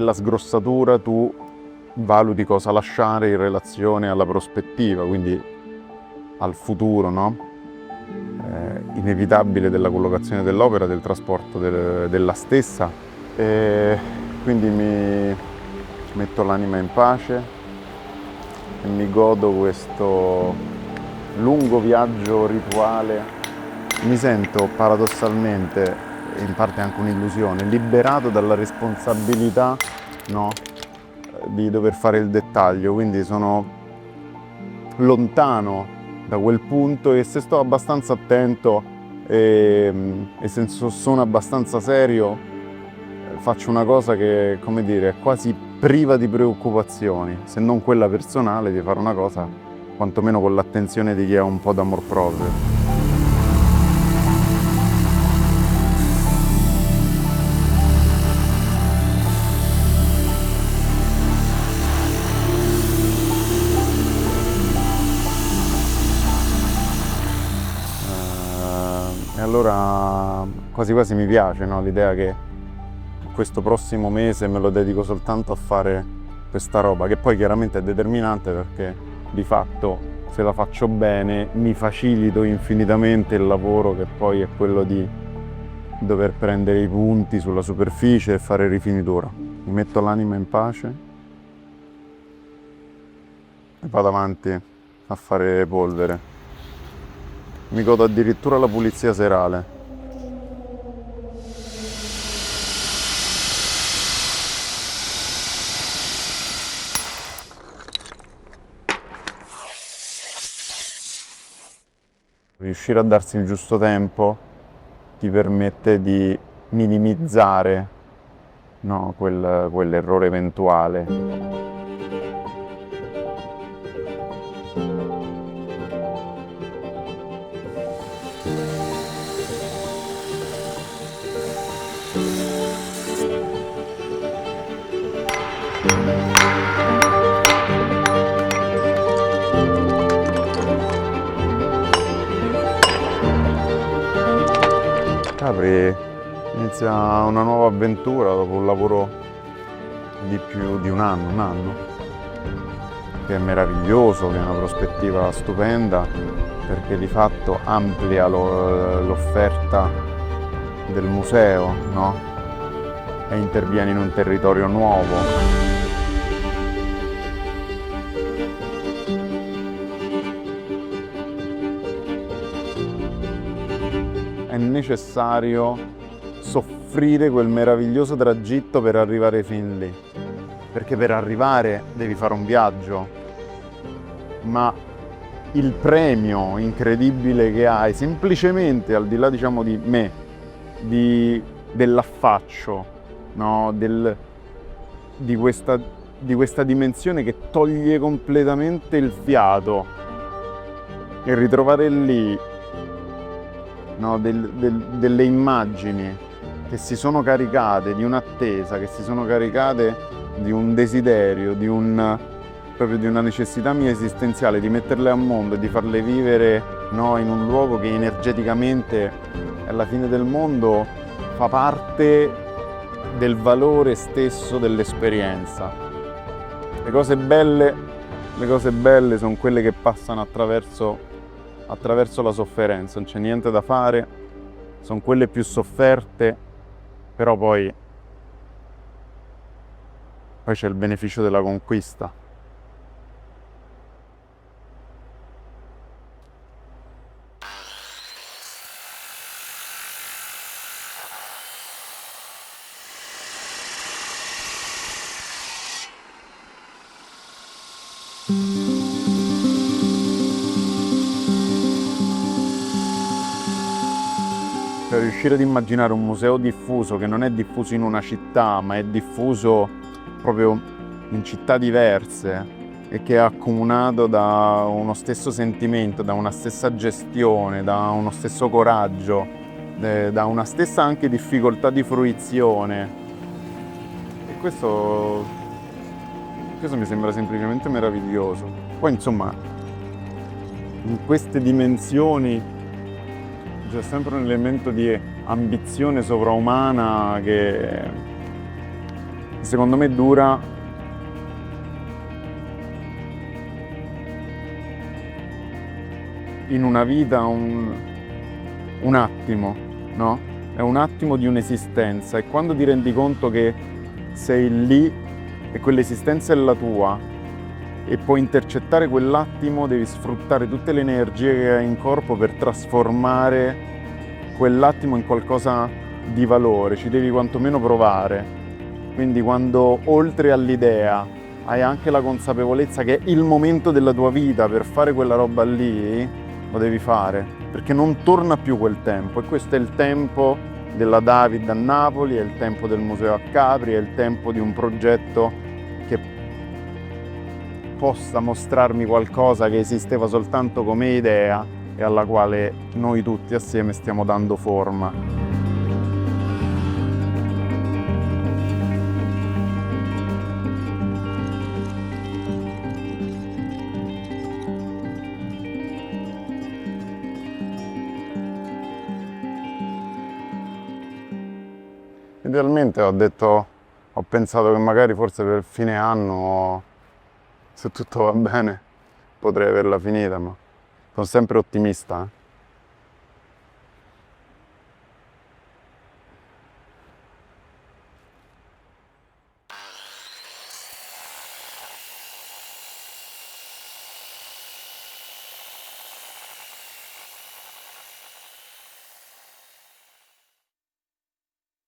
quella sgrossatura tu valuti cosa lasciare in relazione alla prospettiva, quindi al futuro, no? Inevitabile della collocazione dell'opera, del trasporto della stessa. E quindi mi metto l'anima in pace e mi godo questo lungo viaggio rituale. Mi sento paradossalmente, in parte anche un'illusione, liberato dalla responsabilità, no, di dover fare il dettaglio, quindi sono lontano da quel punto e se sto abbastanza attento e se sono abbastanza serio faccio una cosa che, come dire, è quasi priva di preoccupazioni, se non quella personale, di fare una cosa quantomeno con l'attenzione di chi ha un po' d'amor proprio. E allora quasi quasi mi piace, no? L'idea che questo prossimo mese me lo dedico soltanto a fare questa roba, che poi chiaramente è determinante perché di fatto se la faccio bene mi facilito infinitamente il lavoro, che poi è quello di dover prendere i punti sulla superficie e fare rifinitura. Mi metto l'anima in pace e vado avanti a fare polvere. Mi godo addirittura la pulizia serale. Riuscire a darsi il giusto tempo ti permette di minimizzare, no, quell'errore eventuale. Capri, inizia una nuova avventura dopo un lavoro di più di un anno, che è meraviglioso, che è una prospettiva stupenda, perché di fatto amplia l'offerta del museo, no? E interviene in un territorio nuovo. È necessario soffrire quel meraviglioso tragitto per arrivare fin lì, perché per arrivare devi fare un viaggio, ma il premio incredibile che hai semplicemente al di là, diciamo, di me, dell'affaccio, no? di questa dimensione che toglie completamente il fiato, e ritrovare lì, no, delle immagini che si sono caricate di un'attesa, che si sono caricate di un desiderio, proprio di una necessità mia esistenziale, di metterle a mondo e di farle vivere, no, in un luogo che energeticamente alla fine del mondo fa parte del valore stesso dell'esperienza. Le cose belle sono quelle che passano attraverso la sofferenza, non c'è niente da fare, sono quelle più sofferte, però poi c'è il beneficio della conquista. Per riuscire ad immaginare un museo diffuso, che non è diffuso in una città, ma è diffuso proprio in città diverse e che è accomunato da uno stesso sentimento, da una stessa gestione, da uno stesso coraggio, da una stessa anche difficoltà di fruizione. E questo mi sembra semplicemente meraviglioso. Poi insomma, in queste dimensioni c'è sempre un elemento di ambizione sovraumana che secondo me dura in una vita un attimo, no? È un attimo di un'esistenza, e quando ti rendi conto che sei lì e quell'esistenza è la tua e puoi intercettare quell'attimo, devi sfruttare tutte le energie che hai in corpo per trasformare quell'attimo in qualcosa di valore, ci devi quantomeno provare. Quindi quando oltre all'idea hai anche la consapevolezza che è il momento della tua vita per fare quella roba lì, lo devi fare, perché non torna più quel tempo, e questo è il tempo della David a Napoli, è il tempo del Museo a Capri, è il tempo di un progetto che possa mostrarmi qualcosa che esisteva soltanto come idea e alla quale noi tutti assieme stiamo dando forma. Idealmente ho pensato che magari forse per fine anno, se tutto va bene, potrei averla finita, ma sono sempre ottimista.